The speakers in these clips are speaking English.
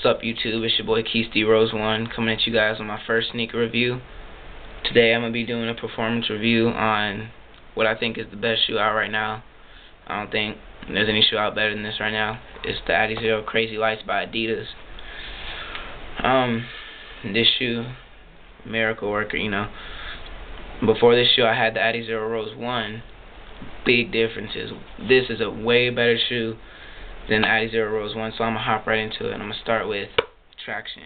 Sup YouTube, it's your boy Keith Rose 1 coming at you guys on my first sneaker review. Today I'm going to be doing a performance review on what I think is the best shoe out right now. I don't think there's any shoe out better than this right now. It's the AdiZero Crazy Lights by Adidas. This shoe, miracle worker, you know. Before this shoe I had the AdiZero Rose 1. Big differences. This is a way better shoe than the AdiZero Rose 1, so I'm going to hop right into it. I'm going to start with traction.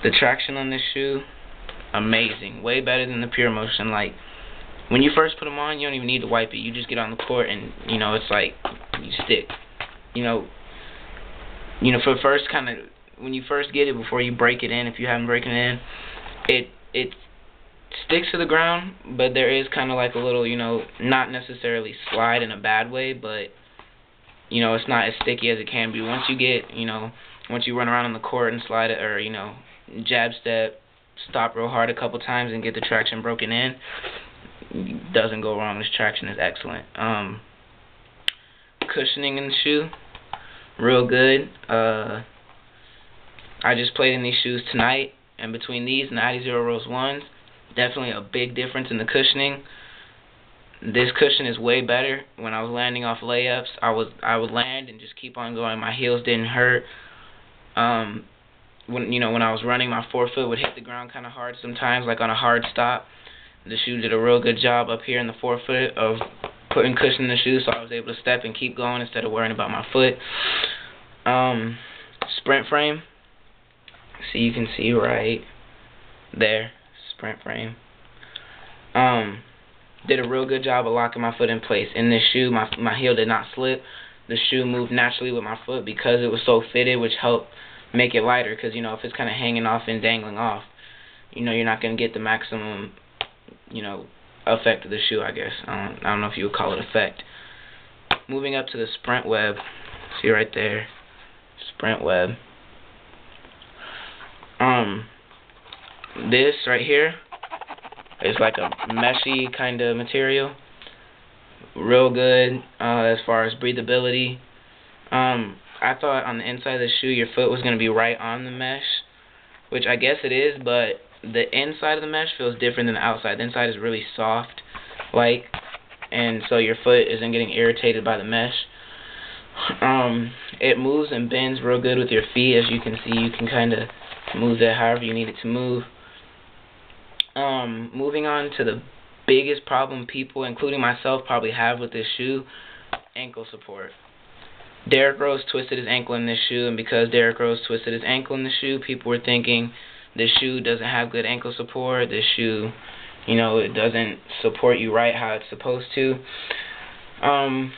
The traction on this shoe, amazing. Way better than the Pure Motion. Like, when you first put them on, you don't even need to wipe it. You just get on the court and, you know, it's like you stick. You know, for the first kind of, when you first get it, before you break it in, if you haven't broken it in, it sticks to the ground, but there is kind of like a little, you know, not necessarily slide in a bad way, but you know, it's not as sticky as it can be. Once you get, you know, once you run around on the court and slide it, or, you know, jab step, stop real hard a couple times and get the traction broken in, doesn't go wrong. This traction is excellent. Cushioning in the shoe, real good. I just played in these shoes tonight, and between these and the AdiZero Rose 1s, definitely a big difference in the cushioning. This cushion is way better. When I was landing off layups, I would land and just keep on going. My heels didn't hurt. When I was running, my forefoot would hit the ground kind of hard sometimes, like on a hard stop. The shoe did a real good job up here in the forefoot of putting cushion in the shoe, so I was able to step and keep going instead of worrying about my foot. Sprint frame. So you can see right there, sprint frame. Did a real good job of locking my foot in place. In this shoe, my heel did not slip. The shoe moved naturally with my foot because it was so fitted, which helped make it lighter. Because, you know, if it's kind of hanging off and dangling off, you know, you're not going to get the maximum, you know, effect of the shoe, I guess. I don't know if you would call it effect. Moving up to the sprint web. See right there. Sprint web. This right here, it's like a meshy kind of material. Real good as far as breathability. I thought on the inside of the shoe your foot was going to be right on the mesh, which I guess it is, but the inside of the mesh feels different than the outside. The inside is really soft, and so your foot isn't getting irritated by the mesh. It moves and bends real good with your feet. As you can see, you can kind of move that however you need it to move. Moving on to the biggest problem people, including myself, probably have with this shoe, ankle support. Derrick Rose twisted his ankle in this shoe, and because Derrick Rose twisted his ankle in the shoe, people were thinking this shoe doesn't have good ankle support, this shoe, you know, it doesn't support you right how it's supposed to. I'm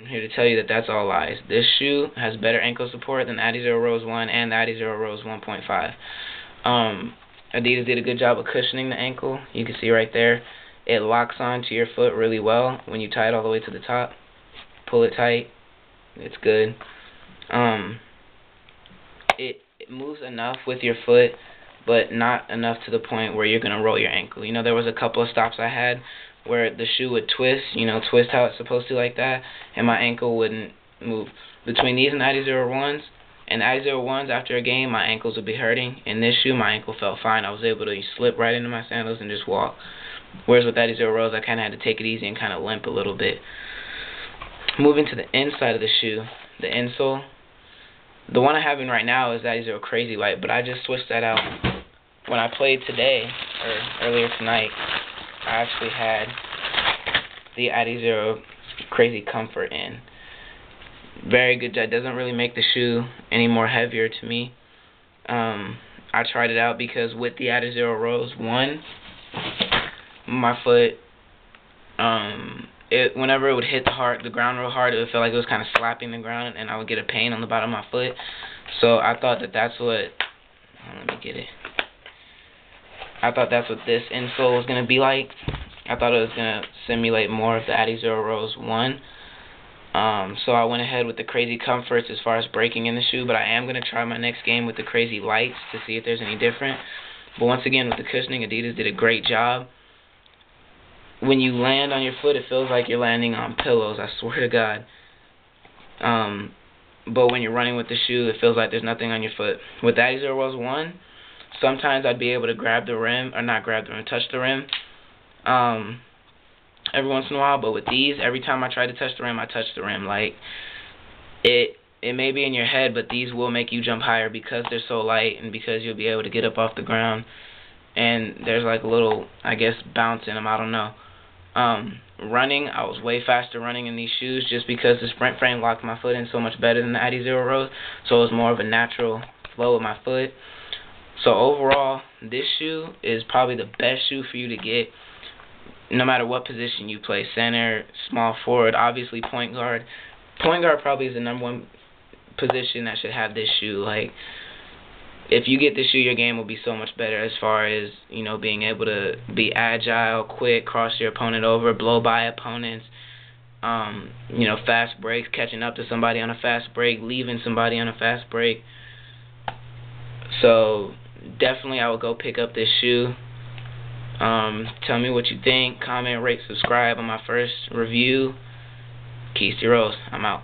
here to tell you that that's all lies. This shoe has better ankle support than the AdiZero Rose 1 and the AdiZero Rose 1.5. Adidas did a good job of cushioning the ankle. You can see right there. It locks onto your foot really well when you tie it all the way to the top. Pull it tight. It's good. It moves enough with your foot, but not enough to the point where you're going to roll your ankle. You know, there was a couple of stops I had where the shoe would twist, you know, twist how it's supposed to like that, and my ankle wouldn't move. Between these and AdiZero 1s, and AdiZero 1s, after a game, my ankles would be hurting. In this shoe, my ankle felt fine. I was able to slip right into my sandals and just walk. Whereas with AdiZero Rose, I kind of had to take it easy and kind of limp a little bit. Moving to the inside of the shoe, the insole. The one I have in right now is AdiZero Crazy Light, but I just switched that out. When I played today, or earlier tonight, I actually had the AdiZero Crazy Comfort in. Very good job. Doesn't really make the shoe any more heavier to me. I tried it out because with the AdiZero Rose 1, my foot, whenever it would hit the ground real hard, it would feel like it was kind of slapping the ground, and I would get a pain on the bottom of my foot. So I thought that's what. Let me get it. I thought that's what this insole was gonna be like. I thought it was gonna simulate more of the AdiZero Rose 1. So I went ahead with the Crazy Comforts as far as breaking in the shoe, but I am going to try my next game with the Crazy Lights to see if there's any different. But once again, with the cushioning, Adidas did a great job. When you land on your foot, it feels like you're landing on pillows, I swear to God. but when you're running with the shoe, it feels like there's nothing on your foot. With the AdiZero Rose 1, sometimes I'd be able to grab the rim, or not grab the rim, touch the rim, every once in a while. But with these, every time I try to touch the rim, I touch the rim. Like, it may be in your head, but these will make you jump higher because they're so light and because you'll be able to get up off the ground. And there's like a little, I guess, bounce in them. I don't know. Running, I was way faster running in these shoes just because the sprint frame locked my foot in so much better than the AdiZero Rose, so it was more of a natural flow with my foot. So overall, this shoe is probably the best shoe for you to get no matter what position you play. Center, small forward, obviously point guard. Point guard probably is the #1 position that should have this shoe. Like, if you get this shoe, your game will be so much better as far as, you know, being able to be agile, quick, cross your opponent over, blow by opponents, you know, fast breaks, catching up to somebody on a fast break, leaving somebody on a fast break. So definitely I would go pick up this shoe. Tell me what you think. Comment, rate, subscribe on my first review. Keys to Rose. I'm out.